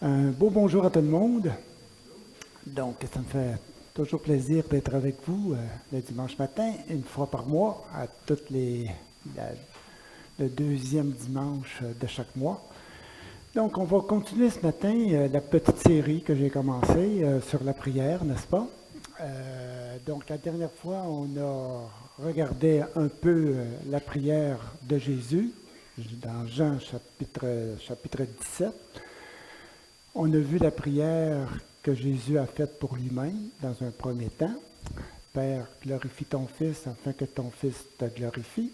Un beau bonjour à tout le monde. Donc, ça me fait toujours plaisir d'être avec vous le dimanche matin, une fois par mois, à la- le deuxième dimanche de chaque mois. Donc, on va continuer ce matin la petite série que j'ai commencée sur la prière, n'est-ce pas? Donc, la dernière fois, on a regardé un peu la prière de Jésus dans Jean chapitre 17. On a vu la prière que Jésus a faite pour lui-même dans un premier temps. Père, glorifie ton Fils afin que ton Fils te glorifie.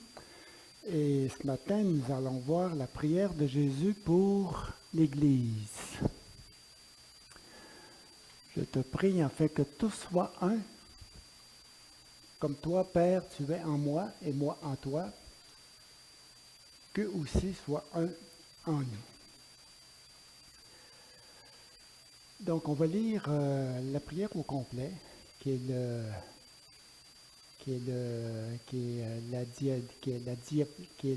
Et ce matin, nous allons voir la prière de Jésus pour l'Église. Je te prie afin que tout soit un, comme toi, Père, tu es en moi et moi en toi, qu'eux aussi soient un en nous. Donc, on va lire la prière au complet, qui est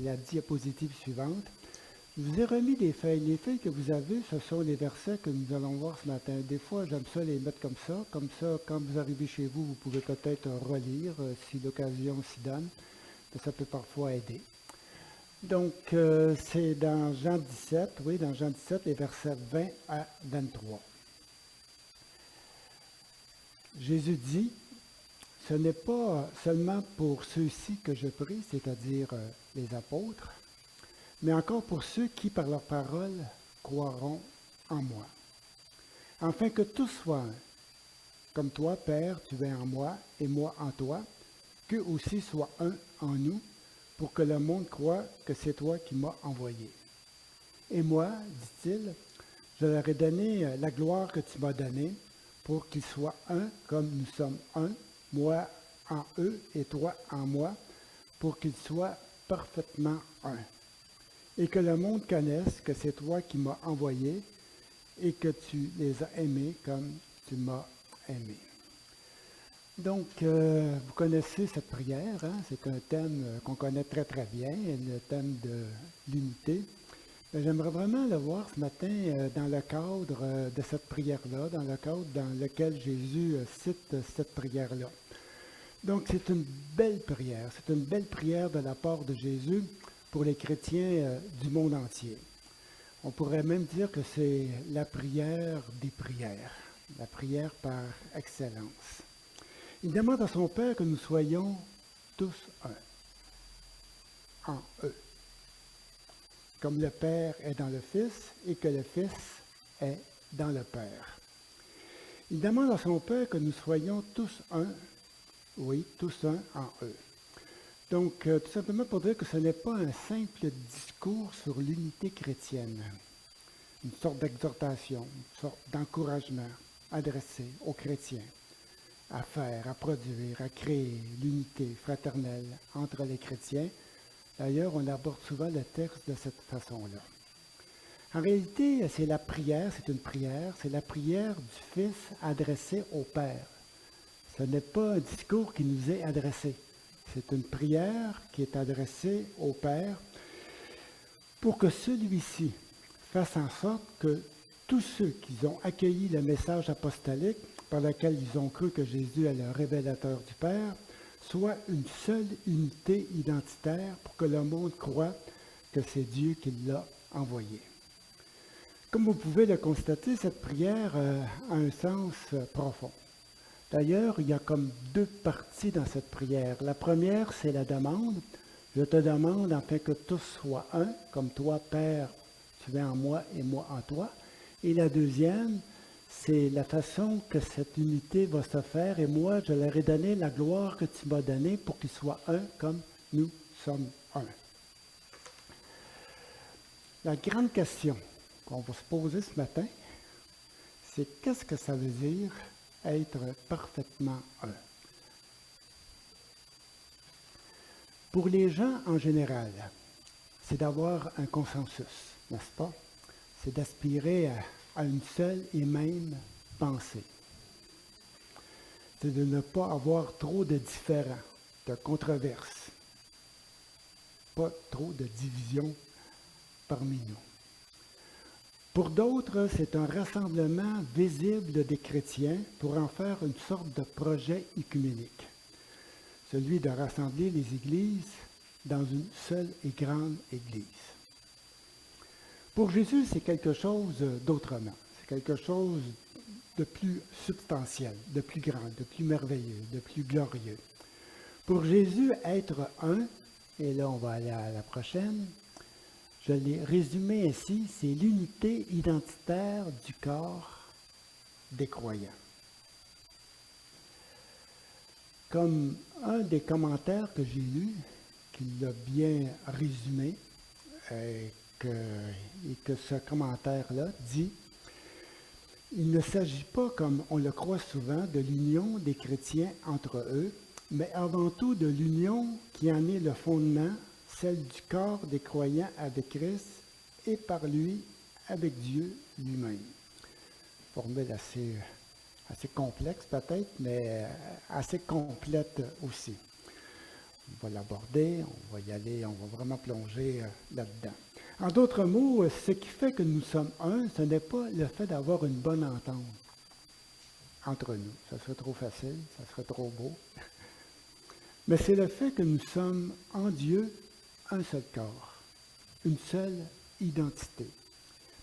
la diapositive suivante. Je vous ai remis des feuilles. Les feuilles que vous avez, ce sont les versets que nous allons voir ce matin. Des fois, j'aime ça les mettre comme ça. Comme ça, quand vous arrivez chez vous, vous pouvez peut-être relire si l'occasion s'y donne. Mais ça peut parfois aider. Donc, c'est dans Jean 17, oui, dans Jean 17, les versets 20 à 23. Jésus dit, ce n'est pas seulement pour ceux-ci que je prie, c'est-à-dire les apôtres, mais encore pour ceux qui, par leur parole, croiront en moi. Afin que tous soient un, comme toi, Père, tu es en moi et moi en toi, qu'eux aussi soient un en nous, pour que le monde croie que c'est toi qui m'as envoyé. Et moi, dit-il, je leur ai donné la gloire que tu m'as donnée, pour qu'ils soient un comme nous sommes un, moi en eux et toi en moi, pour qu'ils soient parfaitement un. Et que le monde connaisse que c'est toi qui m'as envoyé et que tu les as aimés comme tu m'as aimé. Donc, vous connaissez cette prière, hein? C'est un thème qu'on connaît très très bien, le thème de l'unité. J'aimerais vraiment le voir ce matin dans le cadre de cette prière-là, dans le cadre dans lequel Jésus cite cette prière-là. Donc, c'est une belle prière. C'est une belle prière de la part de Jésus pour les chrétiens du monde entier. On pourrait même dire que c'est la prière des prières, la prière par excellence. Il demande à son Père que nous soyons tous un, en eux, comme le Père est dans le Fils et que le Fils est dans le Père. Il demande à son Père que nous soyons tous un, oui, tous un en eux. Donc, tout simplement pour dire que ce n'est pas un simple discours sur l'unité chrétienne, une sorte d'exhortation, une sorte d'encouragement adressé aux chrétiens à faire, à produire, à créer l'unité fraternelle entre les chrétiens. D'ailleurs, on aborde souvent le texte de cette façon-là. En réalité, c'est la prière, c'est une prière, c'est la prière du Fils adressée au Père. Ce n'est pas un discours qui nous est adressé. C'est une prière qui est adressée au Père pour que celui-ci fasse en sorte que tous ceux qui ont accueilli le message apostolique par lequel ils ont cru que Jésus est le révélateur du Père, soient une seule unité identitaire pour que le monde croie que c'est Dieu qui l'a envoyé. Comme vous pouvez le constater, cette prière a un sens profond. D'ailleurs, il y a comme deux parties dans cette prière. La première, c'est la demande. Je te demande afin que tous soient un, comme toi, Père, tu es en moi et moi en toi. Et la deuxième, c'est la façon que cette unité va se faire. Et moi, je leur ai donné la gloire que tu m'as donnée pour qu'ils soient un, comme nous sommes un. La grande question qu'on va se poser ce matin, c'est qu'est-ce que ça veut dire être parfaitement un? Pour les gens en général, c'est d'avoir un consensus, n'est-ce pas? C'est d'aspirer à une seule et même pensée. C'est de ne pas avoir trop de différends, de controverses, pas trop de divisions parmi nous. Pour d'autres, c'est un rassemblement visible des chrétiens pour en faire une sorte de projet œcuménique, celui de rassembler les églises dans une seule et grande église. Pour Jésus, c'est quelque chose d'autrement. C'est quelque chose de plus substantiel, de plus grand, de plus merveilleux, de plus glorieux. Pour Jésus, être un, et là on va aller à la prochaine, je l'ai résumé ainsi, c'est l'unité identitaire du corps des croyants. Comme un des commentaires que j'ai lu, qui l'a bien résumé, et que ce commentaire-là dit, il ne s'agit pas, comme on le croit souvent, de l'union des chrétiens entre eux, mais avant tout de l'union qui en est le fondement, celle du corps des croyants avec Christ et par lui avec Dieu lui-même. Formule assez complexe peut-être, mais assez complète aussi. On va l'aborder, on va y aller, on va vraiment plonger là-dedans. En d'autres mots, ce qui fait que nous sommes un, ce n'est pas le fait d'avoir une bonne entente entre nous. Ça serait trop facile, ça serait trop beau. Mais c'est le fait que nous sommes en Dieu un seul corps, une seule identité.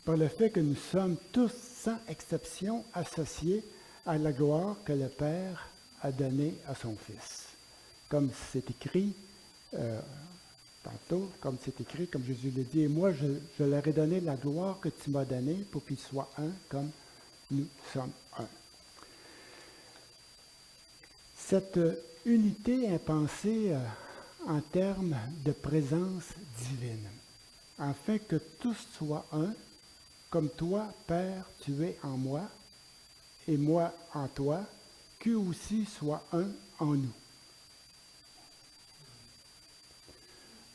Par le fait que nous sommes tous, sans exception, associés à la gloire que le Père a donnée à son Fils. Comme c'est écrit tantôt, comme c'est écrit, comme Jésus l'a dit, et moi je leur ai donné la gloire que tu m'as donnée pour qu'ils soient un comme nous sommes un. Cette unité est pensée en termes de présence divine, afin que tous soient un, comme toi, Père, tu es en moi, et moi en toi, qu'eux aussi soient un en nous.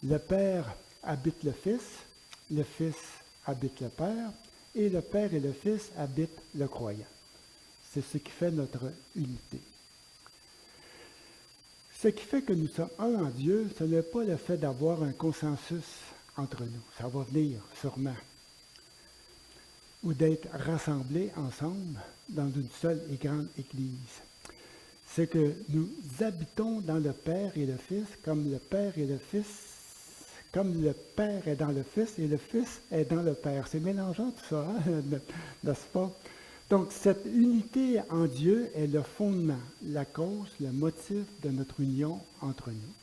Le Père habite le Fils habite le Père, et le Père et le Fils habitent le croyant. C'est ce qui fait notre unité. Ce qui fait que nous sommes un en Dieu, ce n'est pas le fait d'avoir un consensus entre nous. Ça va venir, sûrement. Ou d'être rassemblés ensemble dans une seule et grande Église. C'est que nous habitons dans le Père et le Fils, comme le Père et le Fils, comme le Père est dans le Fils et le Fils est dans le Père. C'est mélangeant tout ça, hein? N'est-ce pas? Donc, cette unité en Dieu est le fondement, la cause, le motif de notre union entre nous.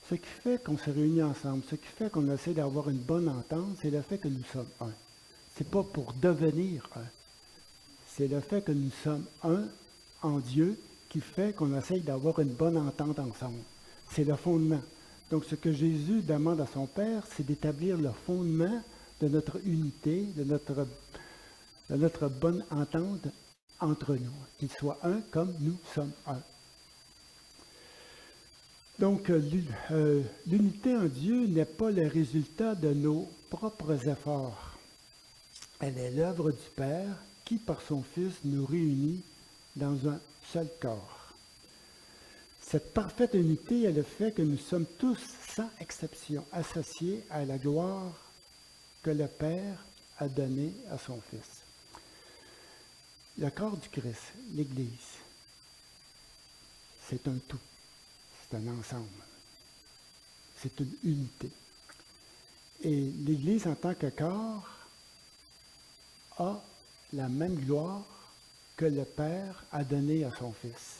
Ce qui fait qu'on se réunit ensemble, ce qui fait qu'on essaie d'avoir une bonne entente, c'est le fait que nous sommes un. Ce n'est pas pour devenir un. C'est le fait que nous sommes un en Dieu qui fait qu'on essaie d'avoir une bonne entente ensemble. C'est le fondement. Donc, ce que Jésus demande à son Père, c'est d'établir le fondement de notre unité, de notre bonne entente entre nous, qu'il soit un comme nous sommes un. Donc, l'unité en Dieu n'est pas le résultat de nos propres efforts. Elle est l'œuvre du Père qui, par son Fils, nous réunit dans un seul corps. Cette parfaite unité est le fait que nous sommes tous, sans exception, associés à la gloire que le Père a donnée à son Fils. Le corps du Christ, l'Église, c'est un tout, c'est un ensemble, c'est une unité. Et l'Église en tant que corps a la même gloire que le Père a donnée à son Fils.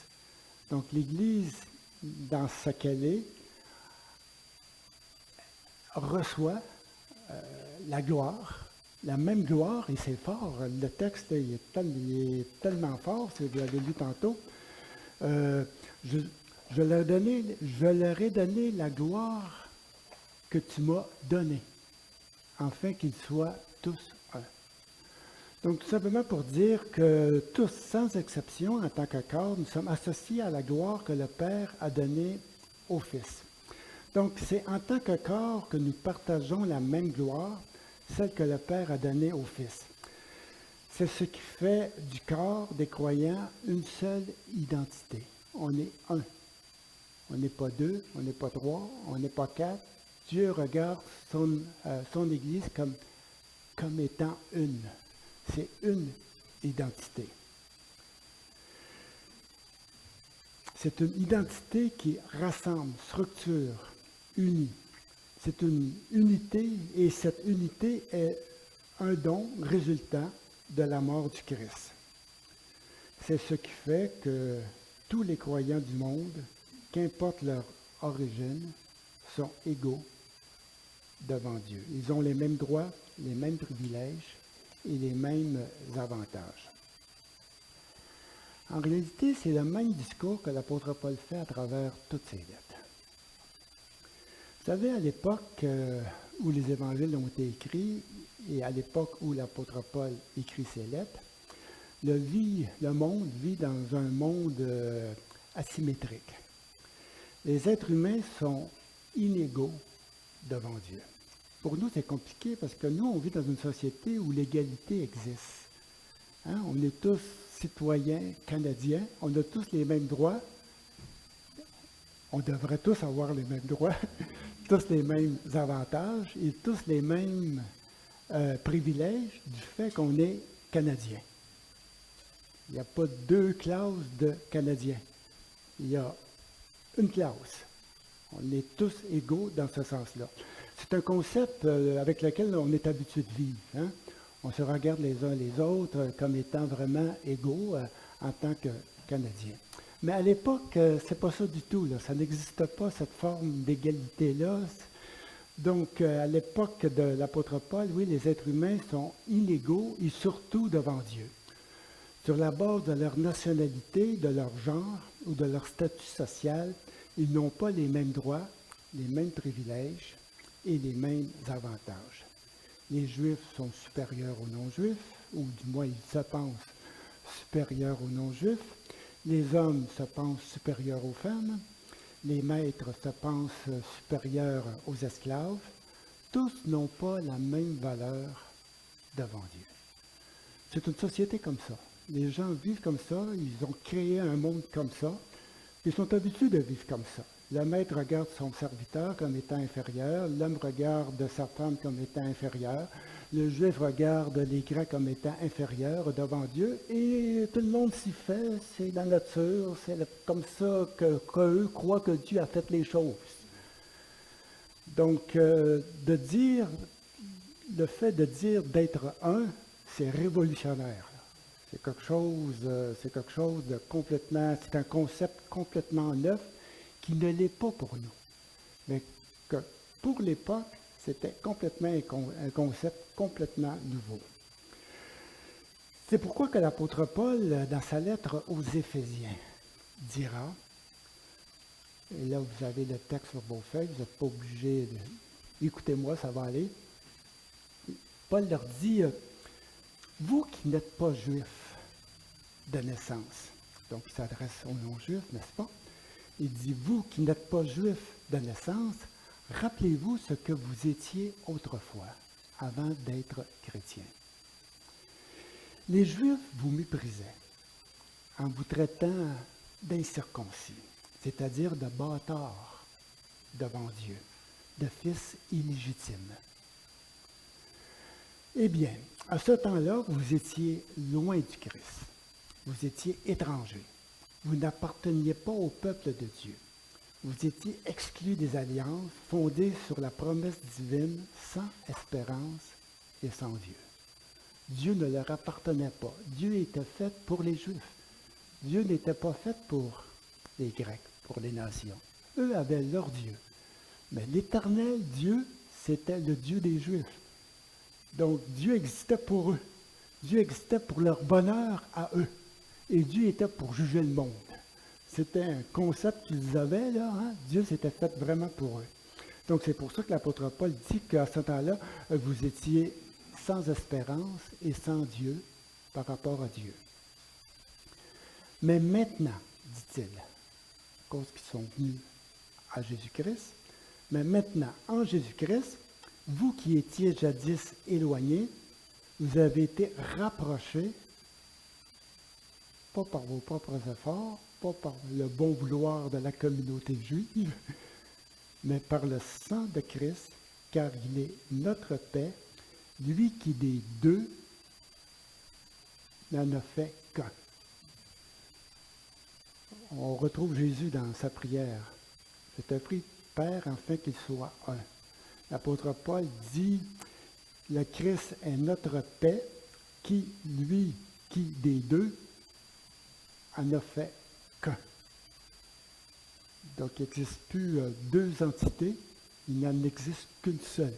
Donc l'Église, dans ce qu'elle est, reçoit la gloire, la même gloire, et c'est fort, le texte il est tellement fort, c'est, vous l'avez lu tantôt, je leur ai donné la gloire que tu m'as donnée, afin qu'ils soient tous un. Donc tout simplement pour dire que tous, sans exception, en tant que corps, nous sommes associés à la gloire que le Père a donnée au Fils. Donc c'est en tant que corps que nous partageons la même gloire, celle que le Père a donnée au Fils. C'est ce qui fait du corps des croyants une seule identité. On est un. On n'est pas deux, on n'est pas trois, on n'est pas quatre. Dieu regarde son Église comme comme étant une. C'est une identité. C'est une identité qui rassemble, structure, unit. C'est une unité et cette unité est un don résultant de la mort du Christ. C'est ce qui fait que tous les croyants du monde, qu'importe leur origine, sont égaux devant Dieu. Ils ont les mêmes droits, les mêmes privilèges et les mêmes avantages. En réalité, c'est le même discours que l'apôtre Paul fait à travers toutes ses lettres. Vous savez, à l'époque où les évangiles ont été écrits et à l'époque où l'apôtre Paul écrit ses lettres, le monde vit dans un monde asymétrique. Les êtres humains sont inégaux devant Dieu. Pour nous, c'est compliqué parce que nous, on vit dans une société où l'égalité existe. Hein? On est tous citoyens canadiens, on a tous les mêmes droits, on devrait tous avoir les mêmes droits, tous les mêmes avantages et tous les mêmes privilèges du fait qu'on est Canadien. Il n'y a pas deux classes de Canadiens. Il y a une classe. On est tous égaux dans ce sens-là. C'est un concept avec lequel on est habitué de vivre. Hein? On se regarde les uns les autres comme étant vraiment égaux en tant que Canadiens. Mais à l'époque, c'est pas ça du tout. Là. Ça n'existe pas, cette forme d'égalité-là. Donc, à l'époque de l'apôtre Paul, oui, les êtres humains sont inégaux et surtout devant Dieu. Sur la base de leur nationalité, de leur genre ou de leur statut social, ils n'ont pas les mêmes droits, les mêmes privilèges et les mêmes avantages. Les Juifs sont supérieurs aux non-Juifs, ou du moins ils se pensent supérieurs aux non-Juifs. Les hommes se pensent supérieurs aux femmes. Les maîtres se pensent supérieurs aux esclaves. Tous n'ont pas la même valeur devant Dieu. C'est une société comme ça. Les gens vivent comme ça, ils ont créé un monde comme ça, ils sont habitués de vivre comme ça. Le maître regarde son serviteur comme étant inférieur, l'homme regarde sa femme comme étant inférieure, le juif regarde les Grecs comme étant inférieurs devant Dieu, et tout le monde s'y fait, c'est la nature, c'est comme ça qu'eux croient que Dieu a fait les choses. Donc, le fait de dire d'être un, c'est révolutionnaire. C'est quelque chose de complètement, c'est un concept complètement neuf qui ne l'est pas pour nous. Mais que pour l'époque, c'était complètement un concept complètement nouveau. C'est pourquoi que l'apôtre Paul, dans sa lettre aux Éphésiens, dira, et là vous avez le texte sur vos feuilles, vous n'êtes pas obligé de... Écoutez-moi, ça va aller. Paul leur dit, vous qui n'êtes pas juifs de naissance, donc il s'adresse aux non-juifs, n'est-ce pas? Il dit, vous qui n'êtes pas juifs de naissance, rappelez-vous ce que vous étiez autrefois, avant d'être chrétiens. Les Juifs vous méprisaient en vous traitant d'incirconcis, c'est-à-dire de bâtards devant Dieu, de fils illégitimes. Eh bien, à ce temps-là, vous étiez loin du Christ. Vous étiez étrangers. Vous n'apparteniez pas au peuple de Dieu. Vous étiez exclus des alliances fondées sur la promesse divine, sans espérance et sans Dieu. Dieu ne leur appartenait pas. Dieu était fait pour les Juifs. Dieu n'était pas fait pour les Grecs, pour les nations. Eux avaient leur Dieu. Mais l'Éternel Dieu, c'était le Dieu des Juifs. Donc Dieu existait pour eux. Dieu existait pour leur bonheur à eux. Et Dieu était pour juger le monde. C'était un concept qu'ils avaient, là. Hein? Dieu s'était fait vraiment pour eux. Donc c'est pour ça que l'apôtre Paul dit qu'à ce temps-là, vous étiez sans espérance et sans Dieu par rapport à Dieu. Mais maintenant, dit-il, à cause qu'ils sont venus à Jésus-Christ, mais maintenant, en Jésus-Christ, vous qui étiez jadis éloignés, vous avez été rapprochés, pas par vos propres efforts, pas par le bon vouloir de la communauté juive, mais par le sang de Christ, car il est notre paix, lui qui des deux n'en a fait qu'un. On retrouve Jésus dans sa prière. Je te prie, Père, afin qu'il soit un. L'apôtre Paul dit, le Christ est notre paix, qui, lui, qui des deux, en a fait qu'un. Donc, il n'existe plus deux entités, il n'en existe qu'une seule.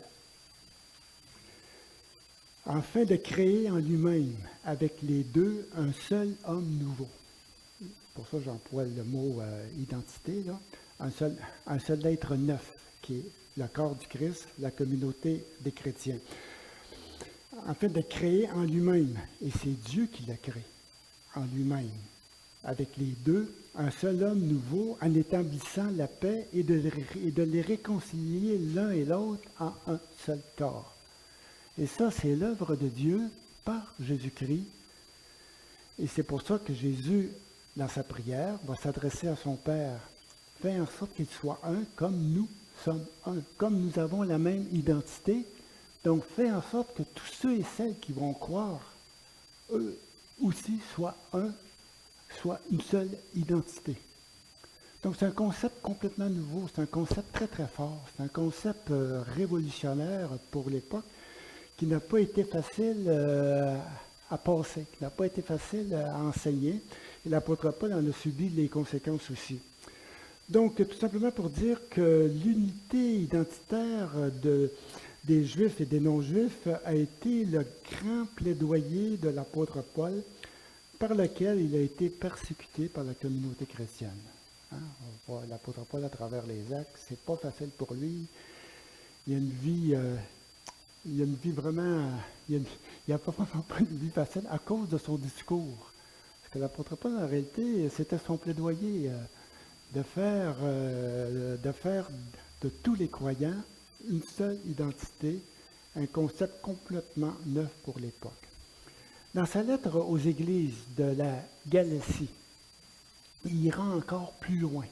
Afin de créer en lui-même, avec les deux, un seul homme nouveau. Pour ça, j'emploie le mot identité, là. Un seul être neuf, qui est le corps du Christ, la communauté des chrétiens. Afin de créer en lui-même, et c'est Dieu qui l'a créé, en lui-même, avec les deux, un seul homme nouveau, en établissant la paix et de les réconcilier l'un et l'autre en un seul corps. Et ça, c'est l'œuvre de Dieu par Jésus-Christ. Et c'est pour ça que Jésus, dans sa prière, va s'adresser à son Père. Fais en sorte qu'il soit un comme nous sommes un, comme nous avons la même identité. Donc, fais en sorte que tous ceux et celles qui vont croire, eux aussi, soient un, soit une seule identité. Donc, c'est un concept complètement nouveau, c'est un concept très, très fort, c'est un concept révolutionnaire pour l'époque qui n'a pas été facile à passer, qui n'a pas été facile à enseigner. Et l'apôtre Paul en a subi les conséquences aussi. Donc, tout simplement pour dire que l'unité identitaire des Juifs et des non-Juifs a été le grand plaidoyer de l'apôtre Paul par lequel il a été persécuté par la communauté chrétienne. Hein? On voit l'apôtre Paul à travers les actes, c'est pas facile pour lui. Il y a une vie vraiment, il n'y a pas vraiment pas une vie facile à cause de son discours. Parce que l'apôtre Paul, en réalité, c'était son plaidoyer de faire de tous les croyants une seule identité, un concept complètement neuf pour l'époque. Dans sa lettre aux églises de la Galatie, il ira encore plus loin.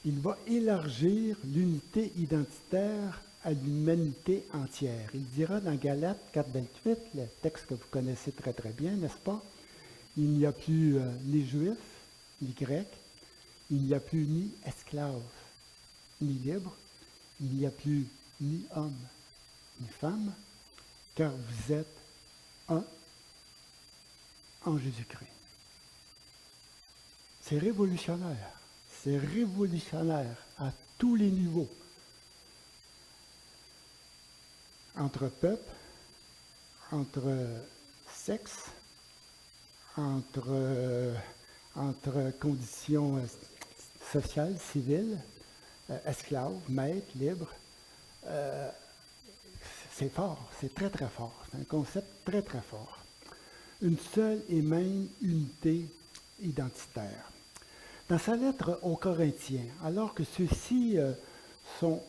Il va élargir l'unité identitaire à l'humanité entière. Il dira dans Galates 4,28, le texte que vous connaissez très très bien, n'est-ce pas? Il n'y a plus ni juifs, ni grecs, il n'y a plus ni esclaves, ni libres, il n'y a plus ni hommes, ni femmes, car vous êtes un en Jésus-Christ. C'est révolutionnaire. C'est révolutionnaire à tous les niveaux. Entre peuples, entre sexes, entre conditions sociales, civiles, esclaves, maîtres, libres. C'est fort, c'est très très fort. C'est un concept très très fort. Une seule et même unité identitaire. Dans sa lettre aux Corinthiens, alors que ceux-ci sont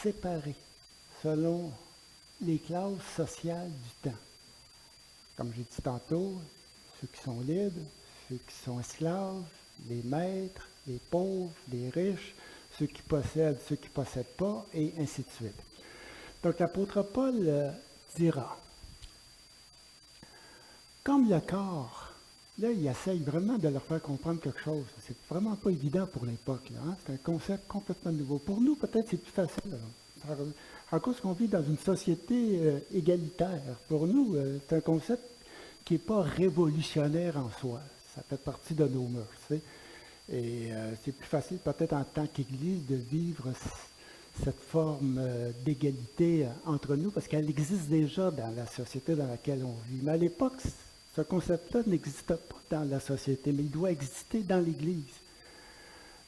séparés selon les classes sociales du temps, comme j'ai dit tantôt, ceux qui sont libres, ceux qui sont esclaves, les maîtres, les pauvres, les riches, ceux qui possèdent, ceux qui ne possèdent pas, et ainsi de suite. Donc l'apôtre Paul dira, comme le corps, là il essaye vraiment de leur faire comprendre quelque chose. C'est vraiment pas évident pour l'époque. Hein? C'est un concept complètement nouveau. Pour nous, peut-être c'est plus facile. À cause qu'on vit dans une société égalitaire. Pour nous, c'est un concept qui n'est pas révolutionnaire en soi. Ça fait partie de nos mœurs. Tu sais? Et c'est plus facile peut-être en tant qu'Église de vivre cette forme d'égalité entre nous parce qu'elle existe déjà dans la société dans laquelle on vit. Mais à l'époque, ce concept-là n'existe pas dans la société, mais il doit exister dans l'Église.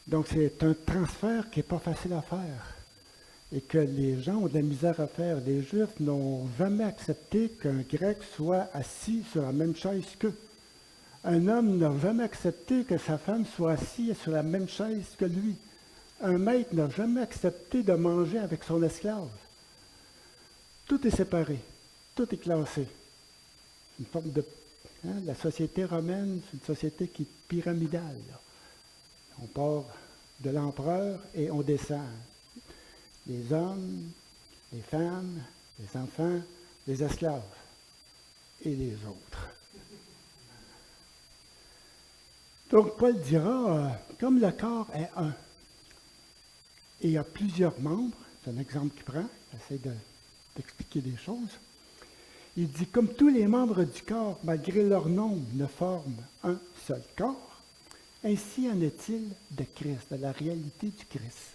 Donc c'est un transfert qui n'est pas facile à faire et que les gens ont de la misère à faire. Les Juifs n'ont jamais accepté qu'un Grec soit assis sur la même chaise qu'eux. Un homme n'a jamais accepté que sa femme soit assise sur la même chaise que lui. Un maître n'a jamais accepté de manger avec son esclave. Tout est séparé, tout est classé. Une forme de... Hein, la société romaine, c'est une société qui est pyramidale. Là. On part de l'empereur et on descend. Les hommes, les femmes, les enfants, les esclaves et les autres. Donc, Paul dira, comme le corps est un, et il y a plusieurs membres, c'est un exemple qu'il prend, j'essaie d'expliquer des choses. Il dit, comme tous les membres du corps, malgré leur nombre, ne forment un seul corps, ainsi en est-il de Christ, de la réalité du Christ.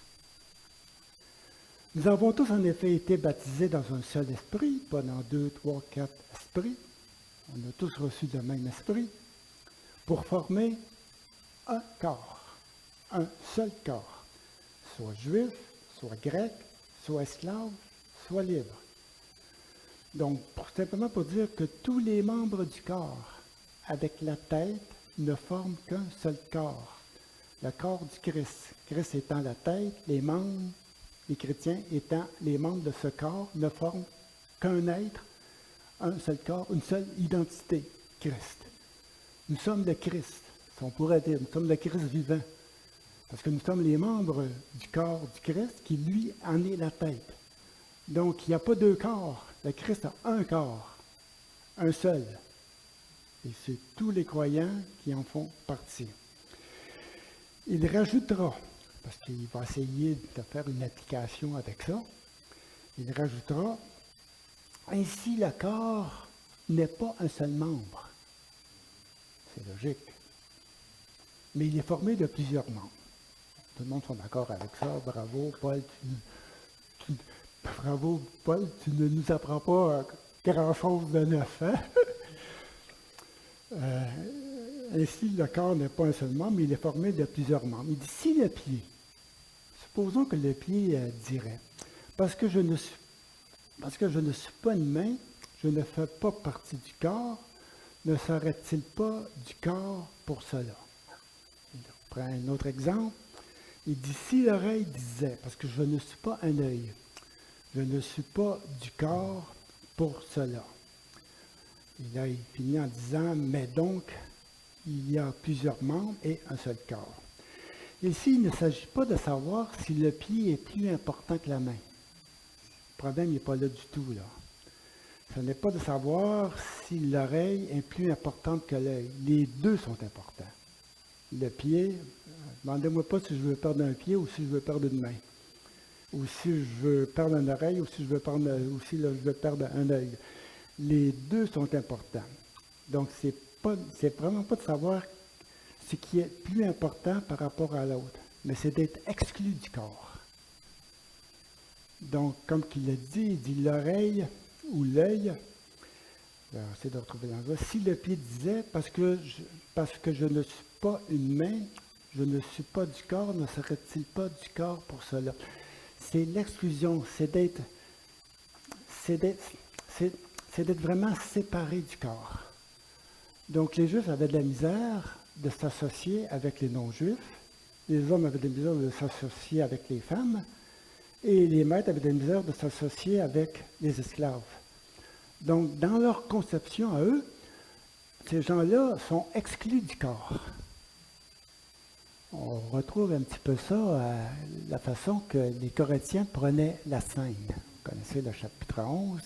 Nous avons tous en effet été baptisés dans un seul esprit, pas dans 2, 3, 4 esprits. On a tous reçu le même esprit pour former un corps, un seul corps, soit juif, soit grec, soit esclave, soit libre. Donc, simplement pour dire que tous les membres du corps, avec la tête, ne forment qu'un seul corps, le corps du Christ. Christ étant la tête, les membres, les chrétiens étant les membres de ce corps, ne forment qu'un être, un seul corps, une seule identité, Christ. Nous sommes le Christ, si on pourrait dire, nous sommes le Christ vivant, parce que nous sommes les membres du corps du Christ qui, lui, en est la tête. Donc, il n'y a pas deux corps. Le Christ a un corps, un seul. Et c'est tous les croyants qui en font partie. Il rajoutera, parce qu'il va essayer de faire une application avec ça, il rajoutera, ainsi le corps n'est pas un seul membre. C'est logique. Mais il est formé de plusieurs membres. Tout le monde est d'accord avec ça. Bravo, Paul. Bravo, Paul, tu ne nous apprends pas grand-chose de neuf. Hein? Ainsi, le corps n'est pas un seul membre, mais il est formé de plusieurs membres. Il dit, si le pied, supposons que le pied dirait, parce que je ne suis pas une main, je ne fais pas partie du corps, ne serait-il pas du corps pour cela? Il prend un autre exemple. Il dit, si l'oreille disait, parce que je ne suis pas un œil, je ne suis pas du corps pour cela. Et là, il finit en disant, mais donc, il y a plusieurs membres et un seul corps. Ici, il ne s'agit pas de savoir si le pied est plus important que la main. Le problème n'est pas là du tout, là. Ce n'est pas de savoir si l'oreille est plus importante que l'œil. Les deux sont importants. Le pied, demandez-moi pas si je veux perdre un pied ou si je veux perdre une main. Ou si je veux perdre une oreille, ou si je veux perdre, je veux perdre un œil. Les deux sont importants. Donc, c'est vraiment pas de savoir ce qui est plus important par rapport à l'autre, mais c'est d'être exclu du corps. Donc, comme il l'a dit, il dit l'oreille ou l'œil. J'essaie de retrouver l'endroit. Si le pied disait, parce que je ne suis pas une main, je ne suis pas du corps, ne serait-il pas du corps pour cela? C'est l'exclusion, c'est d'être vraiment séparé du corps. Donc les Juifs avaient de la misère de s'associer avec les non-Juifs, les hommes avaient de la misère de s'associer avec les femmes, et les maîtres avaient de la misère de s'associer avec les esclaves. Donc dans leur conception à eux, ces gens-là sont exclus du corps. On retrouve un petit peu ça à la façon que les Corinthiens prenaient la scène. Vous connaissez le chapitre 11,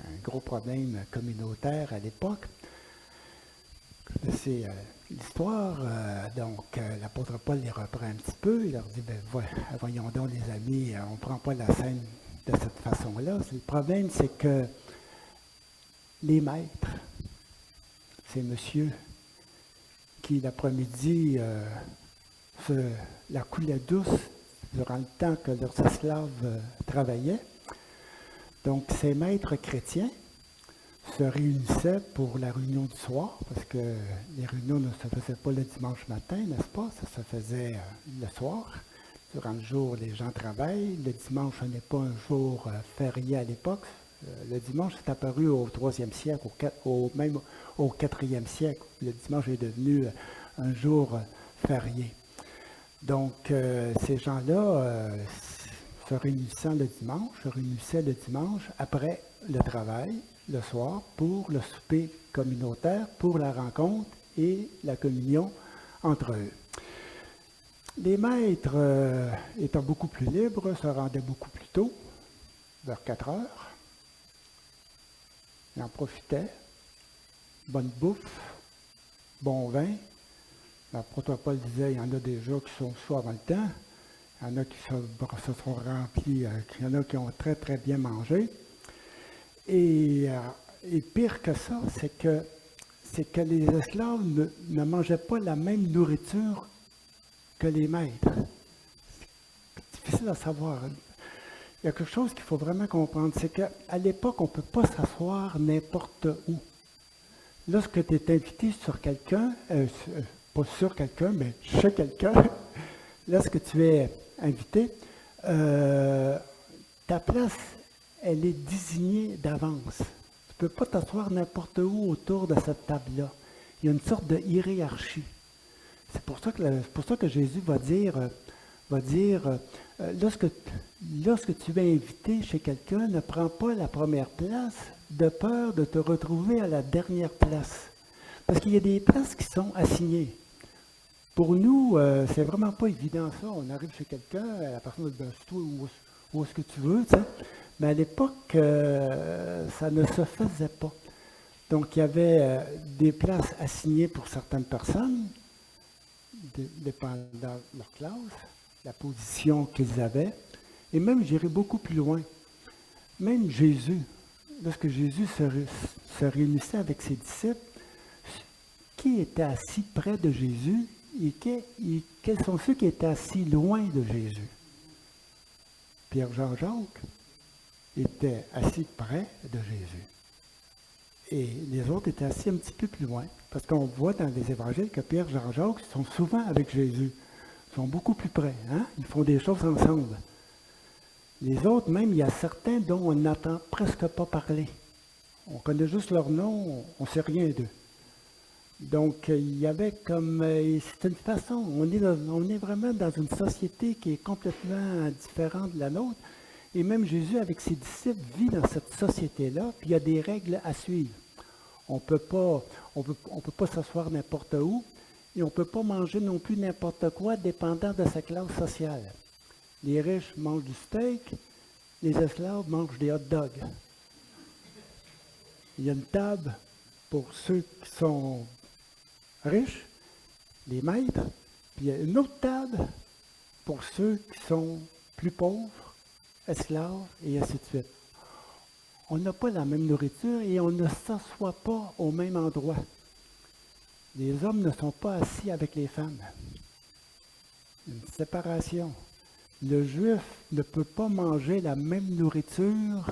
un gros problème communautaire à l'époque. Vous connaissez l'histoire, donc l'apôtre Paul les reprend un petit peu, il leur dit, voyons donc les amis, on ne prend pas la scène de cette façon-là. Le problème, c'est que les maîtres, c'est monsieur qui l'après-midi la coulait douce durant le temps que leurs esclaves travaillaient. Donc, ces maîtres chrétiens se réunissaient pour la réunion du soir, parce que les réunions ne se faisaient pas le dimanche matin, n'est-ce pas? Ça se faisait le soir. Durant le jour, les gens travaillent. Le dimanche, ce n'est pas un jour férié à l'époque. Le dimanche est apparu au 3e siècle, même au 4e siècle. Le dimanche est devenu un jour férié. Donc, ces gens-là se réunissaient le dimanche après le travail, le soir, pour le souper communautaire, pour la rencontre et la communion entre eux. Les maîtres, étant beaucoup plus libres, se rendaient beaucoup plus tôt, vers 4 heures. Ils en profitaient. Bonne bouffe, bon vin. L'apôtre Paul disait, il y en a déjà qui sont sourds avant le temps. Il y en a qui se sont remplis, il y en a qui ont très, très bien mangé. Et pire que ça, c'est que les esclaves ne mangeaient pas la même nourriture que les maîtres. C'est difficile à savoir. Il y a quelque chose qu'il faut vraiment comprendre, c'est qu'à l'époque, on ne peut pas s'asseoir n'importe où. Lorsque tu es invité sur quelqu'un, pas sur quelqu'un, mais chez quelqu'un, lorsque tu es invité, ta place, elle est désignée d'avance. Tu ne peux pas t'asseoir n'importe où autour de cette table-là. Il y a une sorte de hiérarchie. C'est pour ça que Jésus va dire lorsque tu es invité chez quelqu'un, ne prends pas la première place de peur de te retrouver à la dernière place. Parce qu'il y a des places qui sont assignées. Pour nous, c'est vraiment pas évident ça. On arrive chez quelqu'un, la personne dit, toi où est-ce que tu veux, tu sais. Mais à l'époque, ça ne se faisait pas. Donc, il y avait des places assignées pour certaines personnes, dépendant de leur classe, la position qu'ils avaient. Et même, j'irai beaucoup plus loin. Même Jésus, lorsque Jésus se réunissait avec ses disciples, qui était assis près de Jésus et quels sont ceux qui étaient assis loin de Jésus? Pierre, Jean, Jacques étaient assis près de Jésus. Et les autres étaient assis un petit peu plus loin. Parce qu'on voit dans les évangiles que Pierre, Jean, Jacques sont souvent avec Jésus. Ils sont beaucoup plus près. Hein? Ils font des choses ensemble. Les autres, même, il y a certains dont on n'entend presque pas parler. On connaît juste leur nom, on ne sait rien d'eux. Donc, il y avait comme... c'est une façon, on est vraiment dans une société qui est complètement différente de la nôtre. Et même Jésus, avec ses disciples, vit dans cette société-là, puis il y a des règles à suivre. On ne peut pas s'asseoir n'importe où, et on ne peut pas manger non plus n'importe quoi, dépendant de sa classe sociale. Les riches mangent du steak, les esclaves mangent des hot dogs. Il y a une table pour ceux qui sont riches, les maîtres, puis il y a une autre table pour ceux qui sont plus pauvres, esclaves, et ainsi de suite. On n'a pas la même nourriture et on ne s'assoit pas au même endroit. Les hommes ne sont pas assis avec les femmes. Une séparation. Le juif ne peut pas manger la même nourriture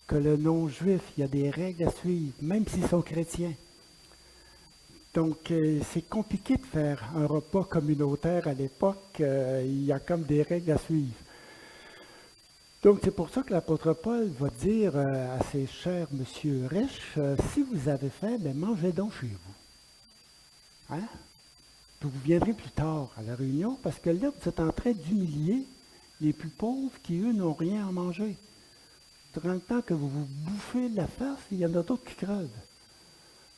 que le non-juif. Il y a des règles à suivre, même s'ils sont chrétiens. Donc, c'est compliqué de faire un repas communautaire à l'époque. Il y a comme des règles à suivre. Donc, c'est pour ça que l'apôtre Paul va dire à ses chers monsieur riches, si vous avez faim, bien, mangez donc chez vous. Hein? Puis vous viendrez plus tard à la réunion, parce que là, vous êtes en train d'humilier les plus pauvres qui, eux, n'ont rien à manger. Durant le temps que vous vous bouffez la face, il y en a d'autres qui crevent.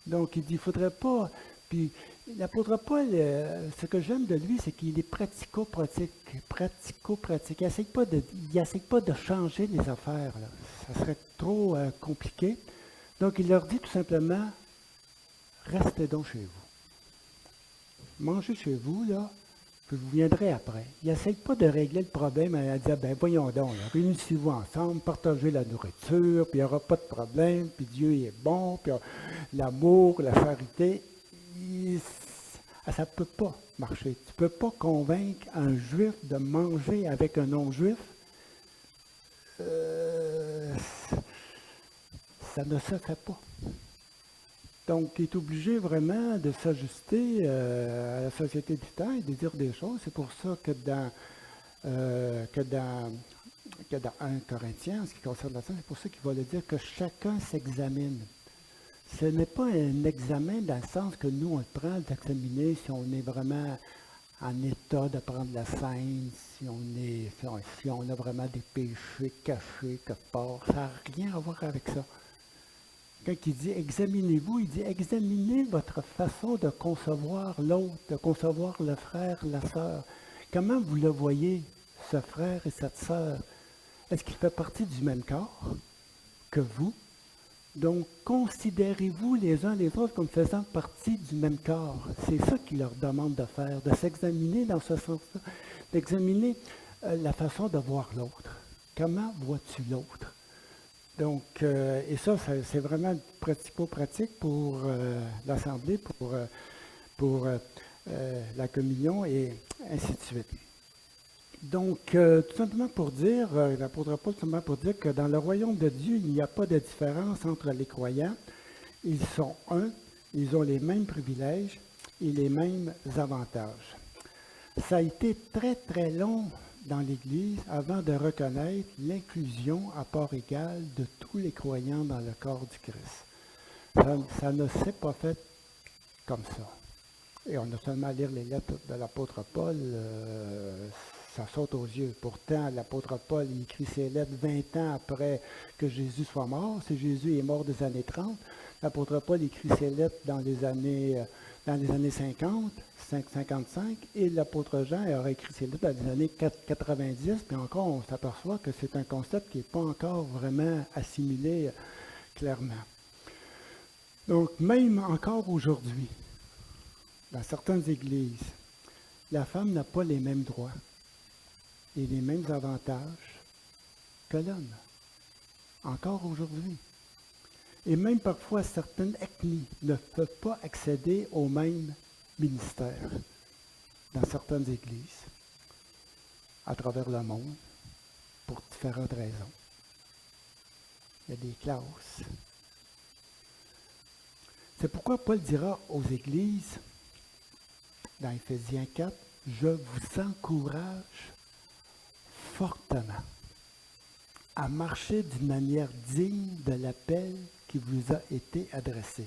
Donc, il dit, il ne faudrait pas... Puis, l'apôtre Paul, ce que j'aime de lui, c'est qu'il est pratico-pratique. Pratico-pratique. Il n'essaie pas de changer les affaires. Là. Ça serait trop compliqué. Donc, il leur dit tout simplement, restez donc chez vous. Mangez chez vous, là, puis vous viendrez après. Il n'essaie pas de régler le problème en disant, ben voyons donc, réunissez-vous ensemble, partagez la nourriture, puis il n'y aura pas de problème, puis Dieu est bon, puis l'amour, la charité, ça ne peut pas marcher. Tu ne peux pas convaincre un juif de manger avec un non-juif. Ça ne se fait pas. Donc, il est obligé vraiment de s'ajuster à la société du temps et de dire des choses. C'est pour ça que dans 1 Corinthiens, en ce qui concerne la science, c'est pour ça qu'il va le dire que chacun s'examine. Ce n'est pas un examen dans le sens que nous, on le prend d'examiner si on est vraiment en état de prendre la scène, si on a vraiment des péchés cachés quelque part. Ça n'a rien à voir avec ça. Quand il dit examinez-vous, il dit examinez votre façon de concevoir l'autre, de concevoir le frère, la sœur. Comment vous le voyez, ce frère et cette sœur? Est-ce qu'il fait partie du même corps que vous? Donc, considérez-vous les uns les autres comme faisant partie du même corps. C'est ça qu'il leur demande de faire, de s'examiner dans ce sens-là, d'examiner la façon de voir l'autre. Comment vois-tu l'autre? Donc, et ça, c'est vraiment pratico-pratique pour l'Assemblée, pour la communion et ainsi de suite. Donc, tout simplement pour dire, l'apôtre Paul, tout simplement pour dire que dans le royaume de Dieu, il n'y a pas de différence entre les croyants. Ils sont un, ils ont les mêmes privilèges et les mêmes avantages. Ça a été très, très long dans l'Église avant de reconnaître l'inclusion à part égale de tous les croyants dans le corps du Christ. Ça ne s'est pas fait comme ça. Et on a seulement à lire les lettres de l'apôtre Paul, ça saute aux yeux. Pourtant, l'apôtre Paul il écrit ses lettres 20 ans après que Jésus soit mort. Si Jésus est mort des années 30, l'apôtre Paul écrit ses lettres dans les années 50, 55, et l'apôtre Jean aurait écrit ses lettres dans les années 90, puis encore on s'aperçoit que c'est un concept qui n'est pas encore vraiment assimilé clairement. Donc, même encore aujourd'hui, dans certaines églises, la femme n'a pas les mêmes droits et les mêmes avantages que l'homme, encore aujourd'hui. Et même parfois, certaines ethnies ne peuvent pas accéder au même ministère dans certaines églises, à travers le monde, pour différentes raisons. Il y a des classes. C'est pourquoi Paul dira aux églises, dans Éphésiens 4, « Je vous encourage fortement à marcher d'une manière digne de l'appel qui vous a été adressé. »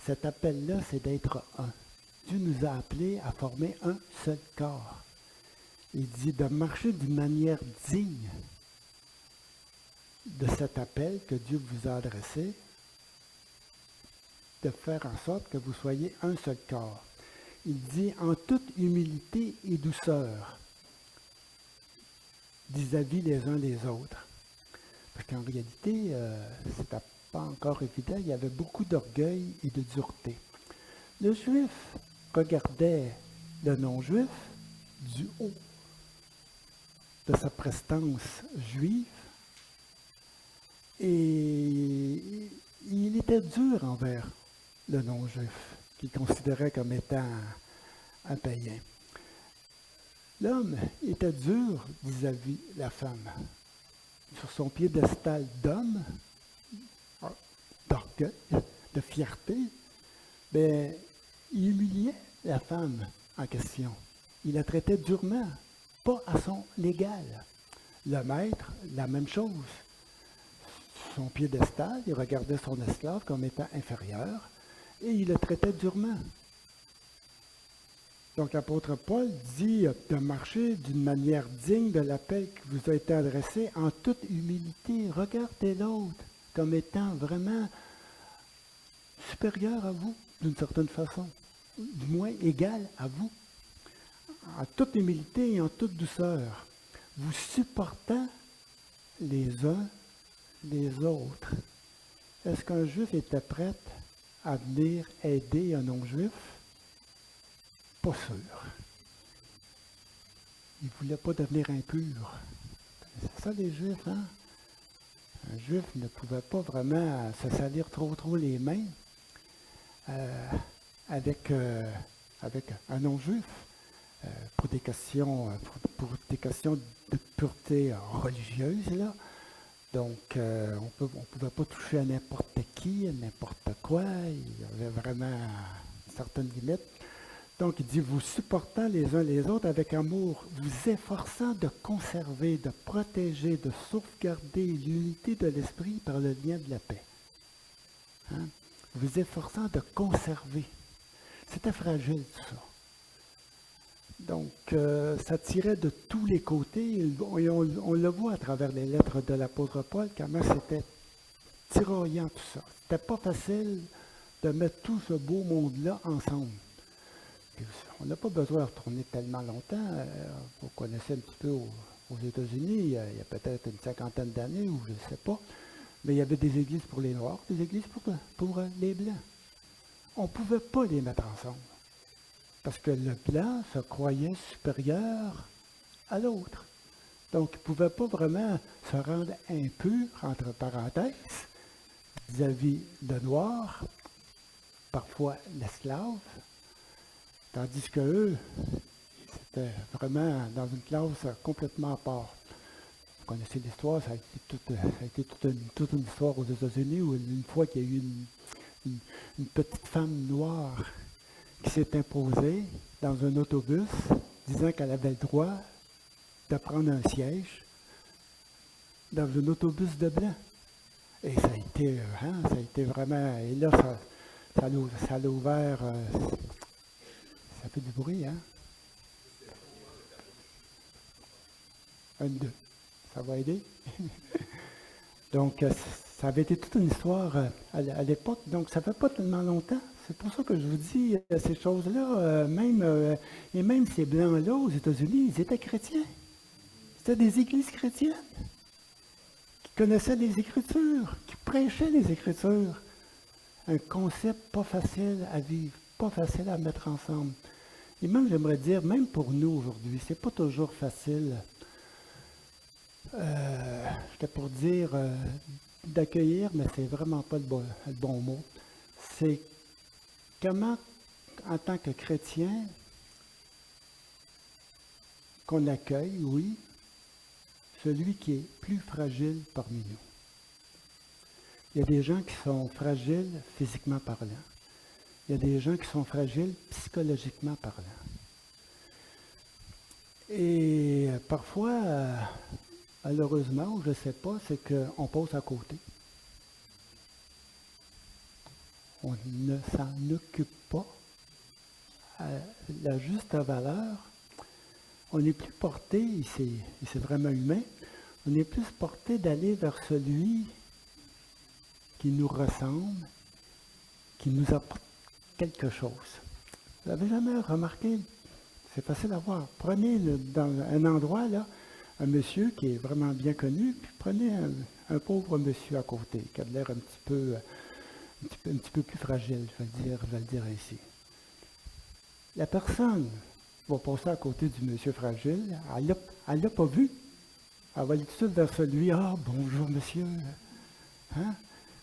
Cet appel-là, c'est d'être un. Dieu nous a appelés à former un seul corps. Il dit de marcher d'une manière digne de cet appel que Dieu vous a adressé, de faire en sorte que vous soyez un seul corps. Il dit en toute humilité et douceur vis-à-vis les uns des autres. Parce qu'en réalité, c'était pas encore évident, il y avait beaucoup d'orgueil et de dureté. Le juif regardait le non-juif du haut de sa prestance juive et il était dur envers le non-juif, qu'il considérait comme étant un païen. L'homme était dur vis-à-vis de la femme. Sur son piédestal d'homme, d'orgueil, de fierté, il humiliait la femme en question. Il la traitait durement, pas à son égal. Le maître, la même chose. Sur son piédestal, il regardait son esclave comme étant inférieur et il le traitait durement. Donc l'apôtre Paul dit de marcher d'une manière digne de l'appel qui vous a été adressé en toute humilité. Regardez l'autre comme étant vraiment supérieur à vous, d'une certaine façon, du moins égal à vous, en toute humilité et en toute douceur, vous supportant les uns les autres. Est-ce qu'un juif était prêt à venir aider un non-juif? Pas sûr. Il ne voulait pas devenir impur. C'est ça les juifs, hein? Un juif ne pouvait pas vraiment se salir trop les mains avec un non-juif pour des questions de pureté religieuse, là. Donc, on ne pouvait pas toucher à n'importe qui, à n'importe quoi. Il y avait vraiment certaines limites. Donc, il dit, vous supportant les uns les autres avec amour, vous efforçant de conserver, de protéger, de sauvegarder l'unité de l'esprit par le lien de la paix. Hein? Vous efforçant de conserver. C'était fragile, tout ça. Donc, ça tirait de tous les côtés, et on le voit à travers les lettres de l'apôtre Paul, comment c'était tiraillant tout ça. C'était pas facile de mettre tout ce beau monde-là ensemble. Puis, on n'a pas besoin de retourner tellement longtemps. Vous connaissez un petit peu aux États-Unis, il y a peut-être une 50aine d'années, ou je ne sais pas. Mais il y avait des églises pour les Noirs, des églises pour les Blancs. On ne pouvait pas les mettre ensemble. Parce que le Blanc se croyait supérieur à l'autre. Donc, il ne pouvait pas vraiment se rendre impur, entre parenthèses, vis-à-vis de Noirs, parfois l'esclave, tandis qu'eux, c'était vraiment dans une classe complètement à part. Vous connaissez l'histoire, ça a été toute une histoire aux États-Unis où une fois qu'il y a eu une petite femme noire qui s'est imposée dans un autobus, disant qu'elle avait le droit de prendre un siège dans un autobus de blanc. Et ça a été vraiment... Et là, ça l'a ouvert... ça fait du bruit, hein? Un, deux. Ça va aider? Donc, ça avait été toute une histoire à l'époque. Donc, ça ne fait pas tellement longtemps. C'est pour ça que je vous dis ces choses-là. Et même ces Blancs-là, aux États-Unis, ils étaient chrétiens. C'était des églises chrétiennes qui connaissaient les Écritures, qui prêchaient les Écritures. Un concept pas facile à vivre, pas facile à mettre ensemble. Et même, j'aimerais dire, même pour nous aujourd'hui, c'est pas toujours facile. J'étais pour dire d'accueillir, mais c'est vraiment pas le bon mot. C'est comment, en tant que chrétien, qu'on accueille, oui, celui qui est plus fragile parmi nous. Il y a des gens qui sont fragiles physiquement parlant. Il y a des gens qui sont fragiles psychologiquement parlant. Et parfois, malheureusement, ou je ne sais pas, c'est qu'on passe à côté. On ne s'en occupe pas à la juste valeur. On n'est plus porté, et c'est vraiment humain, on est plus porté d'aller vers celui qui nous ressemble, qui nous apporte quelque chose. Vous n'avez jamais remarqué? C'est facile à voir. Prenez dans un endroit, là, un monsieur qui est vraiment bien connu, puis prenez un pauvre monsieur à côté, qui a l'air un petit peu plus fragile, je vais le dire ainsi. La personne va passer à côté du monsieur fragile, elle ne l'a pas vu. Elle va aller tout de suite vers celui, ah, bonjour monsieur. Hein?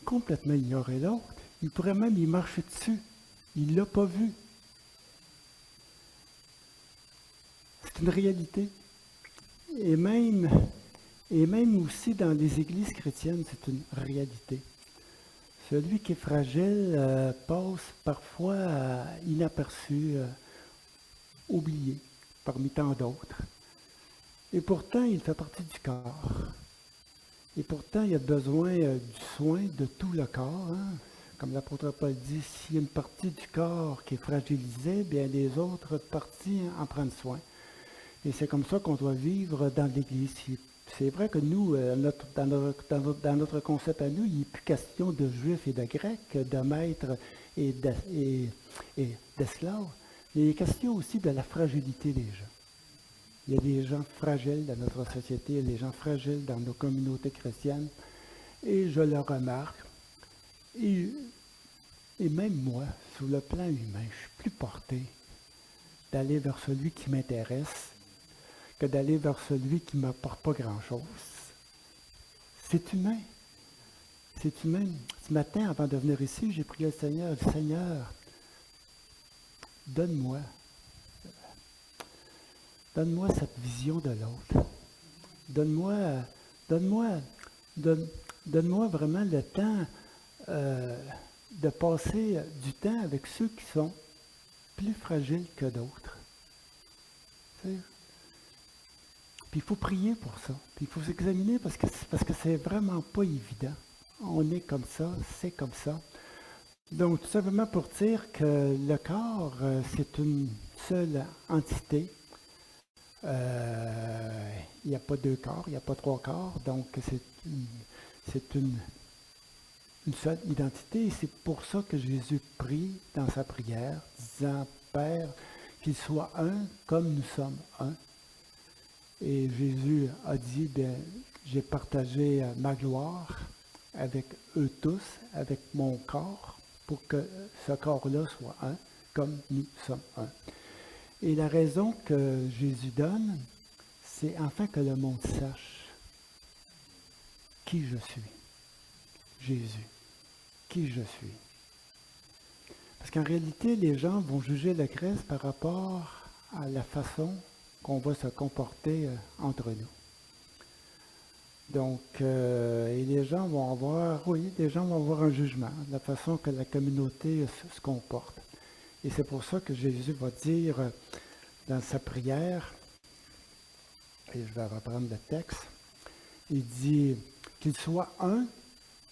Complètement ignorer l'autre. Il pourrait même y marcher dessus. Il ne l'a pas vu. C'est une réalité. Et même aussi dans les églises chrétiennes, c'est une réalité. Celui qui est fragile passe parfois inaperçu, oublié, parmi tant d'autres. Et pourtant, il fait partie du corps. Et pourtant, il y a besoin du soin de tout le corps. Hein? Comme l'apôtre Paul dit, s'il y a une partie du corps qui est fragilisée, bien les autres parties en prennent soin. Et c'est comme ça qu'on doit vivre dans l'Église. C'est vrai que nous, dans notre concept à nous, il n'est plus question de juifs et de grecs, de maîtres et d'esclaves. Mais il est question aussi de la fragilité des gens. Il y a des gens fragiles dans notre société, il y a des gens fragiles dans nos communautés chrétiennes. Et je le remarque. Et même moi, sur le plan humain, je suis plus porté d'aller vers celui qui m'intéresse que d'aller vers celui qui ne m'apporte pas grand-chose. C'est humain. C'est humain. Ce matin, avant de venir ici, j'ai prié le Seigneur. Seigneur, donne-moi cette vision de l'autre. Donne-moi vraiment le temps de passer du temps avec ceux qui sont plus fragiles que d'autres. Puis il faut prier pour ça. Puis il faut s'examiner parce que c'est vraiment pas évident. On est comme ça, c'est comme ça. Donc, tout simplement pour dire que le corps, c'est une seule entité. Il n'y a pas deux corps, il n'y a pas trois corps. Donc, c'est une seule identité. Et c'est pour ça que Jésus prie dans sa prière, disant, Père, qu'il soit un comme nous sommes un. Et Jésus a dit, bien, j'ai partagé ma gloire avec eux tous, avec mon corps, pour que ce corps-là soit un, comme nous sommes un. Et la raison que Jésus donne, c'est afin que le monde sache qui je suis. Jésus, qui je suis. Parce qu'en réalité, les gens vont juger le Christ par rapport à la façon qu'on va se comporter entre nous. Donc, et les gens vont avoir, un jugement de la façon que la communauté se comporte. Et c'est pour ça que Jésus va dire dans sa prière, et je vais reprendre le texte, il dit qu'il soit un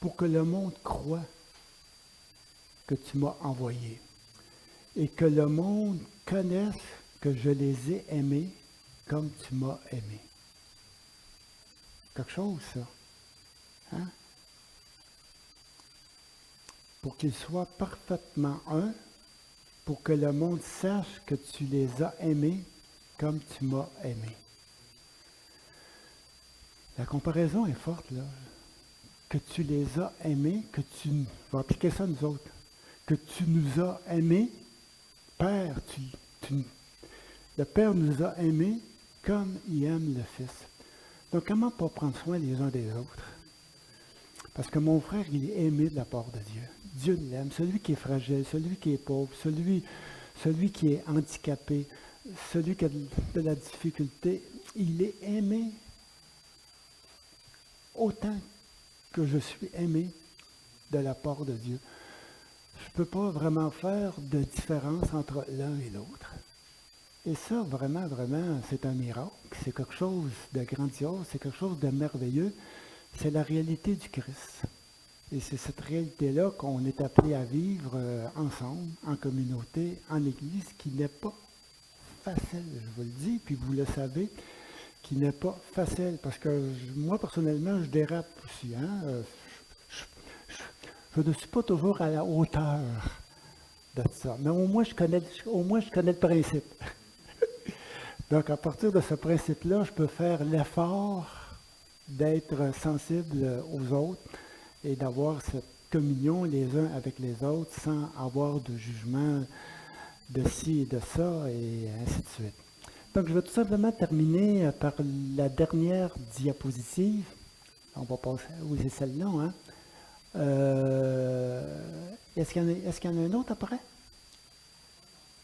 pour que le monde croie que tu m'as envoyé et que le monde connaisse que je les ai aimés comme tu m'as aimé. Quelque chose, ça. Hein? Pour qu'ils soient parfaitement un, pour que le monde sache que tu les as aimés comme tu m'as aimé. La comparaison est forte, là. Que tu les as aimés, que tu... On va appliquer ça nous autres. Que tu nous as aimés, Père, le Père nous a aimés comme il aime le Fils. Donc, comment pas prendre soin les uns des autres? Parce que mon frère, il est aimé de la part de Dieu. Dieu l'aime. Celui qui est fragile, celui qui est pauvre, celui qui est handicapé, celui qui a de la difficulté, il est aimé autant que je suis aimé de la part de Dieu. Je ne peux pas vraiment faire de différence entre l'un et l'autre. Et ça, vraiment, c'est un miracle. C'est quelque chose de grandiose, c'est quelque chose de merveilleux. C'est la réalité du Christ. Et c'est cette réalité-là qu'on est appelé à vivre ensemble, en communauté, en Église, qui n'est pas facile, je vous le dis, puis vous le savez, qui n'est pas facile. Parce que moi, personnellement, je dérape aussi. Hein? Je ne suis pas toujours à la hauteur de ça. Mais au moins, je connais le principe. Donc, à partir de ce principe-là, je peux faire l'effort d'être sensible aux autres et d'avoir cette communion les uns avec les autres sans avoir de jugement de ci et de ça et ainsi de suite. Donc, je vais tout simplement terminer par la dernière diapositive. On va passer, oui, c'est celle-là, hein? Est-ce qu'il y en a une autre après?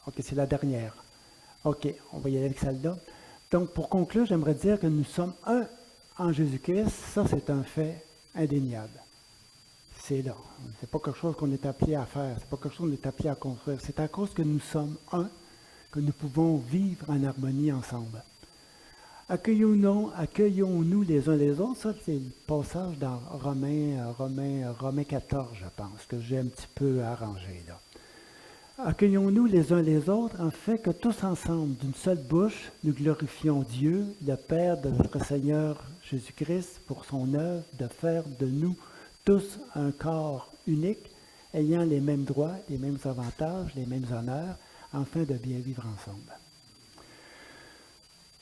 OK, c'est la dernière. OK, on va y aller avec celle-là. Donc, pour conclure, j'aimerais dire que nous sommes un en Jésus-Christ. Ça, c'est un fait indéniable. C'est là. Ce n'est pas quelque chose qu'on est appelé à faire. Ce n'est pas quelque chose qu'on est appelé à construire. C'est à cause que nous sommes un que nous pouvons vivre en harmonie ensemble. Accueillons-nous les uns les autres. Ça, c'est le passage dans Romains 14, je pense, que j'ai un petit peu arrangé là. Accueillons-nous les uns les autres, afin que tous ensemble, d'une seule bouche, nous glorifions Dieu, le Père de notre Seigneur Jésus-Christ, pour son œuvre de faire de nous tous un corps unique, ayant les mêmes droits, les mêmes avantages, les mêmes honneurs, afin de bien vivre ensemble.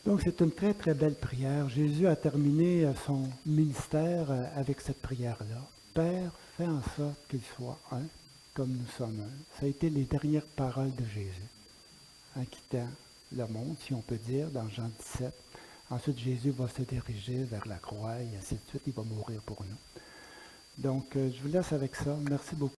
Donc, c'est une très, très belle prière. Jésus a terminé son ministère avec cette prière-là. Père, fais en sorte qu'il soit un, comme nous sommes un. Ça a été les dernières paroles de Jésus, en quittant le monde, si on peut dire, dans Jean 17. Ensuite, Jésus va se diriger vers la croix et ainsi de suite. Il va mourir pour nous. Donc, je vous laisse avec ça. Merci beaucoup.